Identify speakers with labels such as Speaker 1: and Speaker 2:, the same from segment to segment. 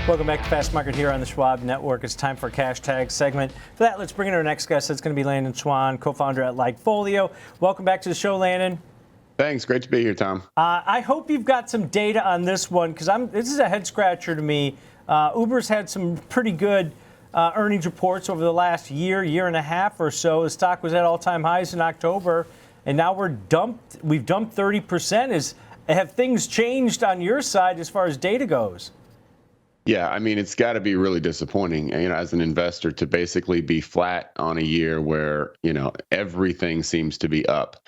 Speaker 1: Welcome back to Fast Market here on the Schwab Network. It's time for a cash tag segment. For that, let's bring in our next guest. That's going to be Landon Swan, co-founder at Likefolio. Welcome back to the show, Landon.
Speaker 2: Thanks. Great to be here, Tom.
Speaker 1: I hope you've got some data on this one because this is a head scratcher to me. Uber's had some pretty good earnings reports over the last year and a half or so. The stock was at all-time highs in October, and now we've dumped 30%. Have things changed on your side as far as data goes?
Speaker 2: Yeah, I mean, it's got to be really disappointing, as an investor to basically be flat on a year where, everything seems to be up.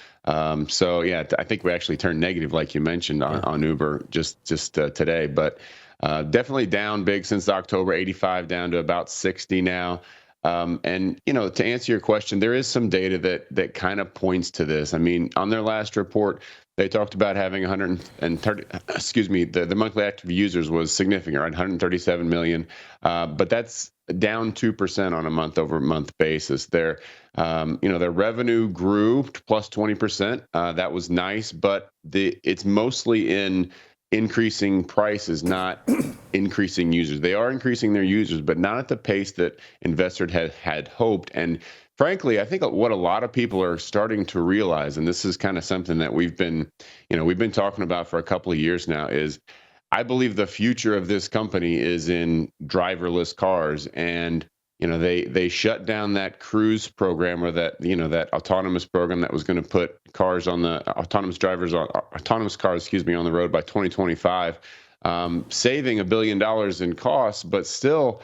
Speaker 2: So, yeah, I think we actually turned negative, like you mentioned, on Uber just today. But definitely down big since October, 85 down to about 60 now. And, to answer your question, there is some data that kind of points to this. I mean, on their last report, they talked about having 130, the monthly active users was significant, right? 137 million. But that's down 2% on a month-over-month basis. Their revenue grew plus 20%. That was nice, but it's mostly in increasing prices, not increasing users. They are increasing their users, but not at the pace that investors had hoped. And frankly, I think what a lot of people are starting to realize, and this is kind of something that we've been talking about for a couple of years now, is I believe the future of this company is in driverless cars. And they shut down that cruise program, or that autonomous program that was going to put cars on the autonomous cars, on the road by 2025, saving $1 billion in costs, but still.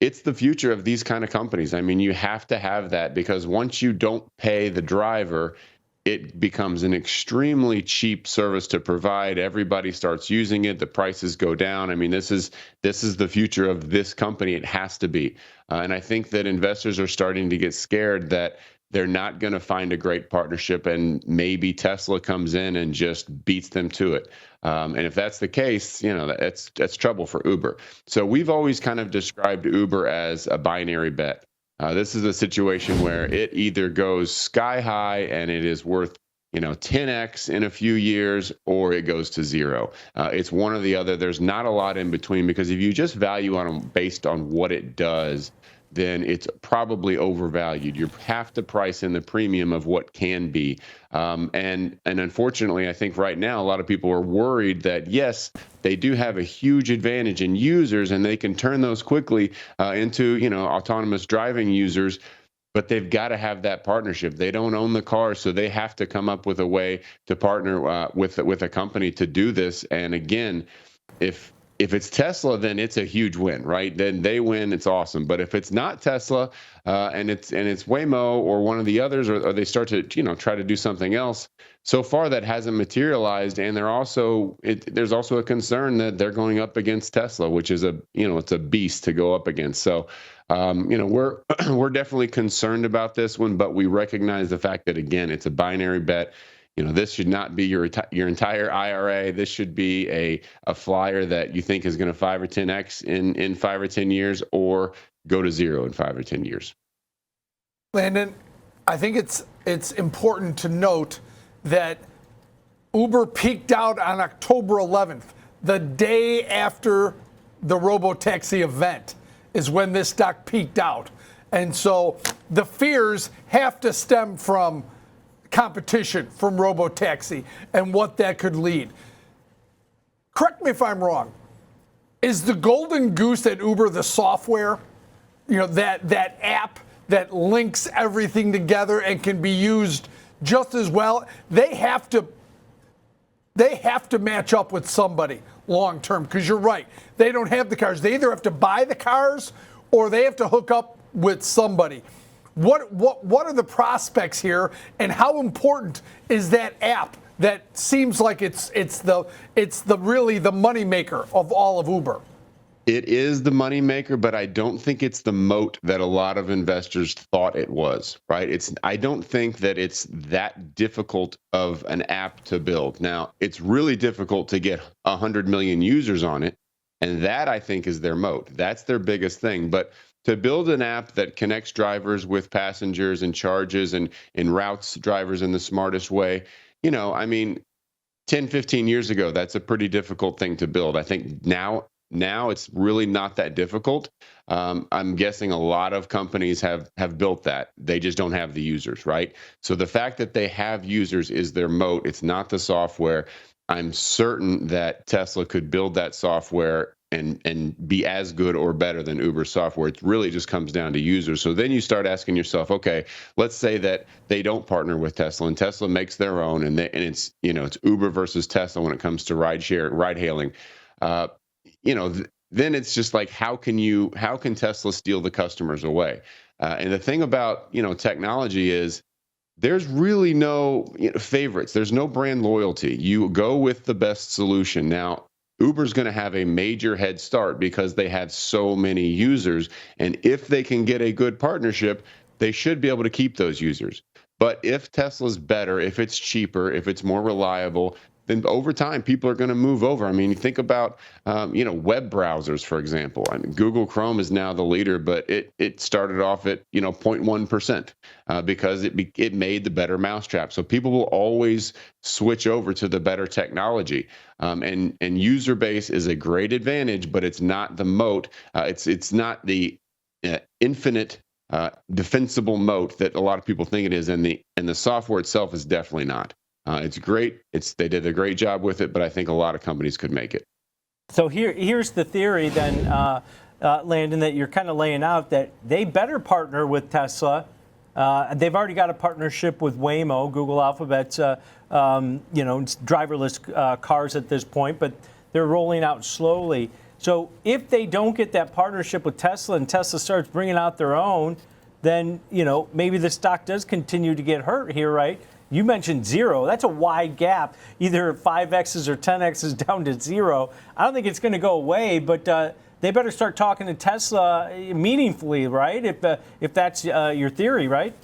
Speaker 2: It's the future of these kind of companies. I mean, you have to have that, because once you don't pay the driver, it becomes an extremely cheap service to provide. Everybody starts using it. The prices go down. I mean, this is the future of this company. It has to be. And I think that investors are starting to get scared that they're not going to find a great partnership, and maybe Tesla comes in and just beats them to it. And if that's the case, that's trouble for Uber. So we've always kind of described Uber as a binary bet. This is a situation where it either goes sky high and it is worth 10x in a few years, or it goes to zero. It's one or the other. There's not a lot in between, because if you just value on them based on what it does, then it's probably overvalued. You have to price in the premium of what can be. And unfortunately, I think right now, a lot of people are worried that, yes, they do have a huge advantage in users, and they can turn those quickly into, autonomous driving users. But they've got to have that partnership. They don't own the car, so they have to come up with a way to partner with a company to do this. And again, if it's Tesla, then it's a huge win, right? Then they win. It's awesome. But if it's not Tesla, and it's Waymo or one of the others, or they start to try to do something else, so far that hasn't materialized. And there's also a concern that they're going up against Tesla, which is it's a beast to go up against. So we're definitely concerned about this one, but we recognize the fact that, again, it's a binary bet. This should not be your entire IRA. This should be a flyer that you think is going to 5 or 10x in 5 or 10 years, or go to zero in 5 or 10 years.
Speaker 3: Landon, I think it's important to note that Uber peaked out on October 11th, the day after the robotaxi event is when this stock peaked out. And so the fears have to stem from competition from robotaxi and what that could lead. Correct me if I'm wrong. Is the golden goose at Uber the software? That app that links everything together and can be used just as well? They have to match up with somebody long term, because you're right. They don't have the cars. They either have to buy the cars, or they have to hook up with somebody. What are the prospects here, and how important is that app that seems like it's really the moneymaker of all of Uber?
Speaker 2: It is the moneymaker, but I don't think it's the moat that a lot of investors thought it was, right? I don't think that it's that difficult of an app to build. Now, it's really difficult to get 100 million users on it, and that, I think, is their moat. That's their biggest thing. But to build an app that connects drivers with passengers and charges and routes drivers in the smartest way, 10, 15 years ago, that's a pretty difficult thing to build. I think now now it's really not that difficult. I'm guessing a lot of companies have built that. They just don't have the users, right? So the fact that they have users is their moat. It's not the software. I'm certain that Tesla could build that software and be as good or better than Uber's software. It really just comes down to users. So then you start asking yourself, okay, let's say that they don't partner with Tesla and Tesla makes their own, and it's it's Uber versus Tesla when it comes to ride hailing. Then it's just like, how can Tesla steal the customers away? And the thing about technology is there's really no favorites. There's no brand loyalty. You go with the best solution. Now, Uber's going to have a major head start because they have so many users. And if they can get a good partnership, they should be able to keep those users. But if Tesla's better, if it's cheaper, if it's more reliable, then over time, people are going to move over. I mean, you think about, web browsers, for example. I mean, Google Chrome is now the leader, but it started off at, 0.1% because it made the better mousetrap. So people will always switch over to the better technology. And user base is a great advantage, but it's not the moat. It's not the infinite defensible moat that a lot of people think it is, and the software itself is definitely not. It's great. They did a great job with it, but I think a lot of companies could make it.
Speaker 1: So here's the theory then, Landon, that you're kind of laying out, that they better partner with Tesla. They've already got a partnership with Waymo, Google Alphabet's, driverless cars at this point, but they're rolling out slowly. So if they don't get that partnership with Tesla and Tesla starts bringing out their own, then, maybe the stock does continue to get hurt here, right? You mentioned zero. That's a wide gap, either 5X's or 10X's down to zero. I don't think it's going to go away, but they better start talking to Tesla meaningfully, right? If that's your theory, right?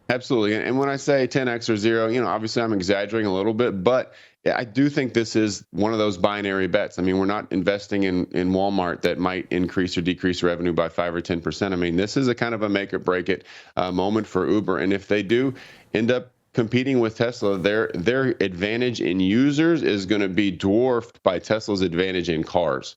Speaker 2: Absolutely. And when I say 10X or zero, obviously I'm exaggerating a little bit, but I do think this is one of those binary bets. I mean, we're not investing in Walmart that might increase or decrease revenue by 5 or 10%. I mean, this is a kind of a make or break it moment for Uber. And if they do end up competing with Tesla, their advantage in users is going to be dwarfed by Tesla's advantage in cars.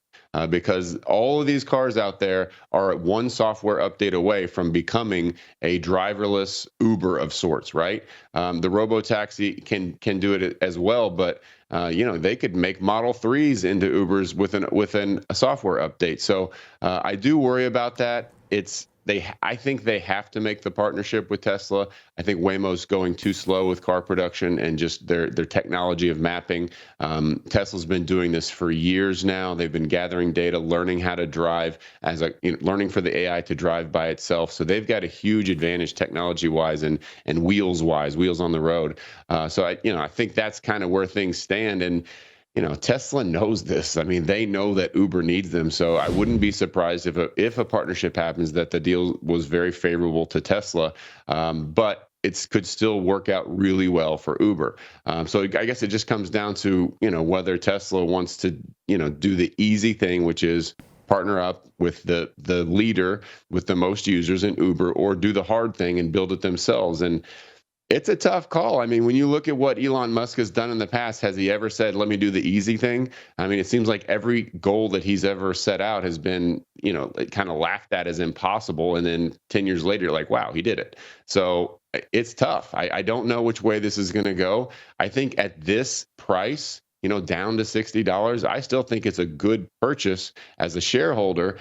Speaker 2: Because all of these cars out there are one software update away from becoming a driverless Uber of sorts, right? The robotaxi can do it as well, but they could make Model 3s into Ubers within a software update. So I do worry about that. I think they have to make the partnership with Tesla. I think Waymo's going too slow with car production and just their technology of mapping. Tesla's been doing this for years now. They've been gathering data, learning how to drive, learning for the AI to drive by itself. So they've got a huge advantage technology-wise and wheels-wise, wheels on the road. So I think that's kind of where things stand. And Tesla knows this. I mean, they know that Uber needs them. So I wouldn't be surprised if a partnership happens that the deal was very favorable to Tesla, but it could still work out really well for Uber. So I guess it just comes down to, whether Tesla wants to, do the easy thing, which is partner up with the leader with the most users in Uber, or do the hard thing and build it themselves. And it's a tough call. I mean, when you look at what Elon Musk has done in the past, has he ever said, let me do the easy thing? I mean, it seems like every goal that he's ever set out has been, kind of laughed at as impossible. And then 10 years later, you're like, wow, he did it. So it's tough. I don't know which way this is going to go. I think at this price, down to $60, I still think it's a good purchase as a shareholder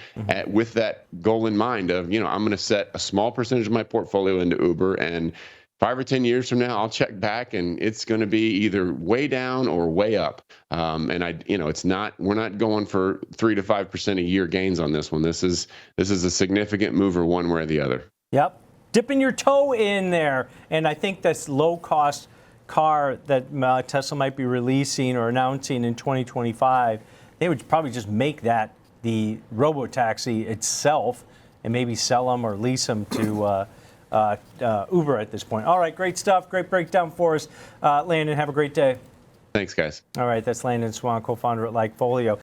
Speaker 2: with that goal in mind of, I'm going to set a small percentage of my portfolio into Uber, and 5 or 10 years from now, I'll check back and it's going to be either way down or way up. And we're not going for 3 to 5% a year gains on this one. This is a significant mover one way or the other.
Speaker 1: Yep. Dipping your toe in there. And I think this low cost car that Tesla might be releasing or announcing in 2025, they would probably just make that the robotaxi itself and maybe sell them or lease them to Uber at this point. All right, great stuff. Great breakdown for us. Landon, have a great day.
Speaker 2: Thanks, guys.
Speaker 1: All right, that's Landon Swan, co-founder at Likefolio.